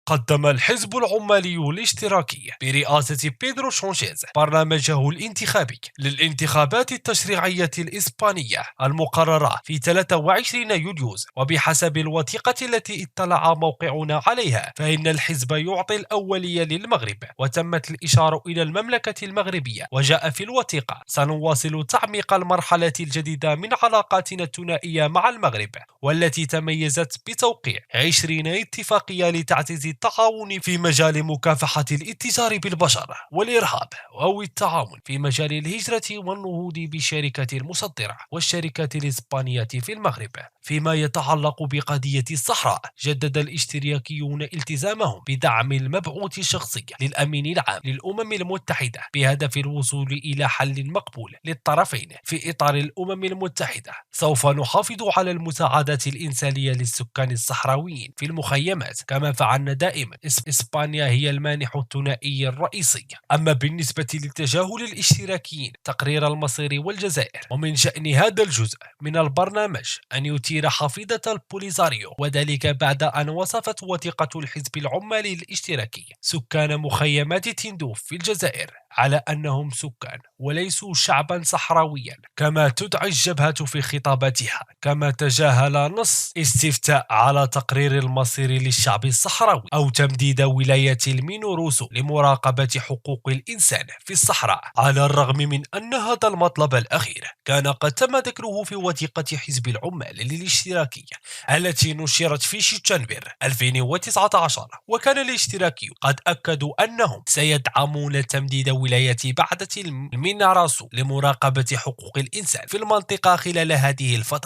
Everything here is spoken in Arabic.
قدم الحزب العمالي الاشتراكي برئاسة بيدرو سانشيز برنامجه الانتخابي للانتخابات التشريعية الإسبانية المقررة في 23 يوليو، وبحسب الوثيقة التي اطلع موقعنا عليها فإن الحزب يعطي الأولية للمغرب، وتمت الإشارة إلى المملكة المغربية. وجاء في الوثيقة: سنواصل تعميق المرحلة الجديدة من علاقاتنا الثنائية مع المغرب، والتي تميزت بتوقيع 20 اتفاقية لتعزيز التعاون في مجال مكافحة الاتجار بالبشر والإرهاب، أو التعاون في مجال الهجرة والنهوض بالشركة المصدرة والشركات الإسبانية في المغرب. فيما يتعلق بقضية الصحراء، جدد الاشتراكيون التزامهم بدعم المبعوث الشخصي للأمين العام للأمم المتحدة بهدف الوصول إلى حل مقبول للطرفين في إطار الأمم المتحدة. سوف نحافظ على المساعدات الإنسانية للسكان الصحراويين في المخيمات كما فعلنا دائما. إسبانيا هي المانح الثنائي الرئيسي. أما بالنسبة لتجاهل الاشتراكيين تقرير المصير والجزائر، ومن شأن هذا الجزء من البرنامج أن يثير حفيظة البوليزاريو، وذلك بعد أن وصفت وثيقة الحزب العمالي الاشتراكي سكان مخيمات تندوف في الجزائر على أنهم سكان وليسوا شعبا صحراويا كما تدعي الجبهة في خطاباتها. كما تجاهل نص استفتاء على تقرير المصير للشعب الصحراوي أو تمديد ولاية المينوروسو لمراقبة حقوق الإنسان في الصحراء، على الرغم من أن هذا المطلب الأخير كان قد تم ذكره في وثيقة حزب العمال الاشتراكي التي نشرت في شتنبر 2019. وكان الاشتراكي قد أكدوا أنهم سيدعمون تمديد ولاية بعدة الميناراسو لمراقبة حقوق الإنسان في المنطقة خلال هذه الفترة.